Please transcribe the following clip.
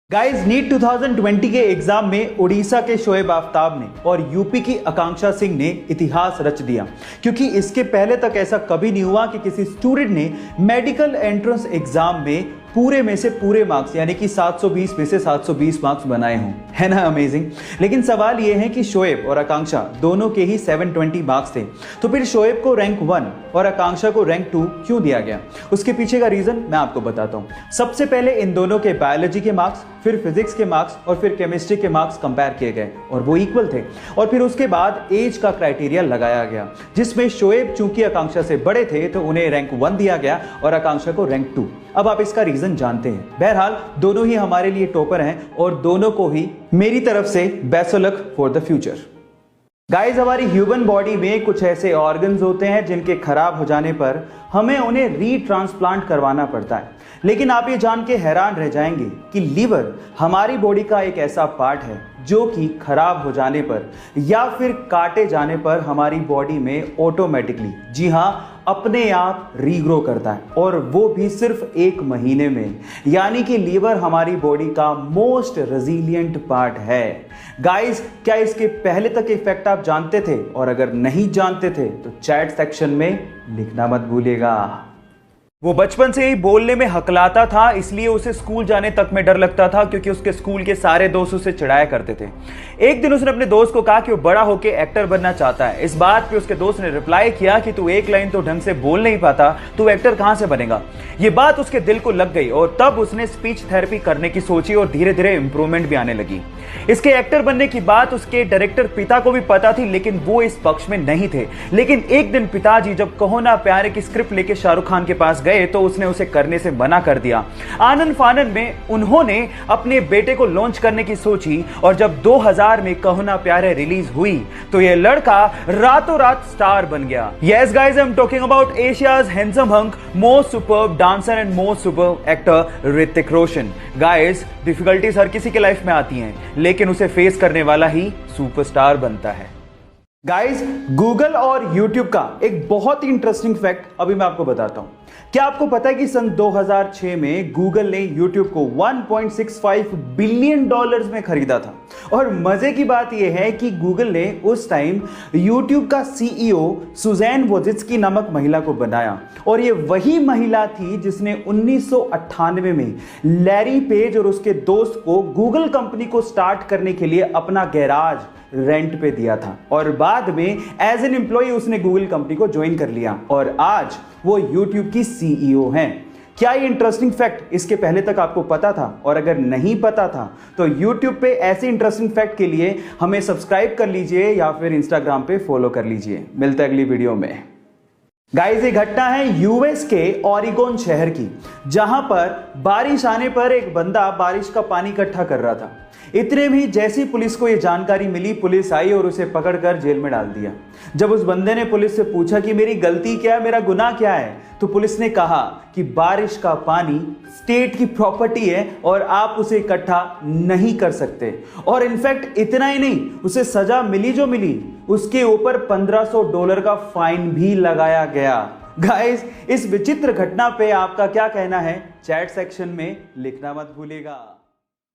Guys NEET 2020 के exam में उड़ीसा के शोएब आफ्ताब ने और यूपी की आकांक्षा सिंह ने इतिहास रच दिया, क्योंकि इसके पहले तक ऐसा कभी नहीं हुआ कि किसी स्टूडेंट ने मेडिकल एंट्रेंस एग्जाम में पूरे में से पूरे मार्क्स यानी कि 720 में से 720 मार्क्स बनाए हों। है ना अमेजिंग। लेकिन सवाल यह है कि शोएब और आकांक्षा दोनों के ही 720 मार्क्स थे, तो फिर शोएब को रैंक 1 और आकांक्षा को रैंक 2 क्यों दिया गया? उसके पीछे का रीजन मैं आपको बताता हूं। सबसे पहले इन दोनों के बायोलॉजी के मार्क्स, फिर फिजिक्स के मार्क्स और फिर केमिस्ट्री के मार्क्स कंपेयर किए गए और वो इक्वल थे। और फिर उसके बाद एज का क्राइटेरिया लगाया गया, जिसमें शोएब चूंकि आकांक्षा से बड़े थे तो उन्हें रैंक 1 दिया गया और आकांक्षा को रैंक 2। अब आप इसका रीजन जानते हैं। बहरहाल दोनों ही हमारे लिए टॉपर हैं और दोनों को ही मेरी तरफ से best of luck for the future. Guys, हमारी ह्यूमन बॉडी में कुछ ऐसे ऑर्गन्स होते हैं जिनके खराब हो जाने पर हमें उन्हें रीट्रांसप्लांट करवाना पड़ता है। लेकिन आप ये जान के हैरान रह जाएंगे कि लीवर हमारी बॉडी का एक ऐसा पार्ट है जो कि खराब हो जाने पर या फिर काटे जाने पर हमारी बॉडी में ऑटोमेटिकली, जी हाँ, अपने आप रीग्रो करता है, और वो भी सिर्फ 1 महीने में। यानी कि लीवर हमारी बॉडी का मोस्ट रेजिलिएंट पार्ट है। गाइस, क्या इसके पहले तक इफेक्ट आप जानते थे? और अगर नहीं जानते थे तो चैट सेक्शन में लिखना मत भूलिएगा। वो बचपन से ही बोलने में हकलाता था, इसलिए उसे स्कूल जाने तक में डर लगता था, क्योंकि उसके स्कूल के सारे दोस्त उसे चिढ़ाया करते थे। एक दिन उसने अपने दोस्त को कहा कि वो बड़ा होकर एक्टर बनना चाहता है। इस बात पे उसके दोस्त ने रिप्लाई किया कि तू एक लाइन तो ढंग से बोल नहीं पाता, तू एक्टर कहां से बनेगा? ये बात उसके दिल को लग गई और तब उसने स्पीच थेरेपी करने की सोची और धीरे धीरे इंप्रूवमेंट भी आने लगी। इसके एक्टर बनने की बात उसके डायरेक्टर पिता को भी पता थी, लेकिन वो इस पक्ष में नहीं थे। लेकिन एक दिन पिताजी जब कहो ना प्यारे की स्क्रिप्ट लेके शाहरुख खान के पास गए तो उसने उसे करने से मना कर दिया। आनंद फानन में उन्होंने अपने बेटे को लॉन्च करने की सोची और जब 2000 में कहो ना प्यारे रिलीज हुई तो यह लड़का रातों रात स्टार बन गया। Yes guys, I am talking about Asia's handsome hunk, most superb dancer and most superb actor Hrithik Roshan. Guys, difficulties हर किसी के लाइफ में आती हैं, लेकिन उसे फेस करने वाला ही सुपरस्टार बनता है। गाइस, गूगल और यूट्यूब का एक बहुत ही इंटरेस्टिंग फैक्ट अभी मैं आपको बताता हूं। क्या आपको पता है कि सन 2006 में गूगल ने यूट्यूब को $1.65 बिलियन में खरीदा था? और मजे की बात यह है कि गूगल ने उस टाइम यूट्यूब का सीईओ सुजैन वोजित्स्की नामक महिला को बनाया, और ये वही महिला थी जिसने 1998 में लैरी पेज और उसके दोस्त को गूगल कंपनी को स्टार्ट करने के लिए अपना गैराज रेंट पे दिया था, और बाद में एज एन एम्प्लॉय उसने गूगल कंपनी को ज्वाइन कर लिया और आज वो यूट्यूब की सीईओ हैं। क्या ये इंटरेस्टिंग फैक्ट इसके पहले तक आपको पता था? और अगर नहीं पता था तो यूट्यूब पे ऐसे इंटरेस्टिंग फैक्ट के लिए हमें सब्सक्राइब कर लीजिए या फिर इंस्टाग्राम पे फॉलो कर लीजिए। मिलते हैं अगली वीडियो में। गाइस, ये घटना है यूएस के ओरेगोन शहर की, जहां पर बारिश आने पर एक बंदा बारिश का पानी इकट्ठा कर रहा था। इतने में जैसी पुलिस को यह जानकारी मिली, पुलिस आई और उसे पकड़कर जेल में डाल दिया। जब उस बंदे ने पुलिस से पूछा कि मेरी गलती क्या है, मेरा गुनाह क्या है, तो पुलिस ने कहा कि बारिश का पानी स्टेट की प्रॉपर्टी है और आप उसे इकट्ठा नहीं कर सकते। और इनफैक्ट इतना ही नहीं, उसे सजा मिली जो मिली, उसके ऊपर $1500 का फाइन भी लगाया गया। गाइस, इस विचित्र घटना पे आपका क्या कहना है? चैट सेक्शन में लिखना मत भूलिएगा।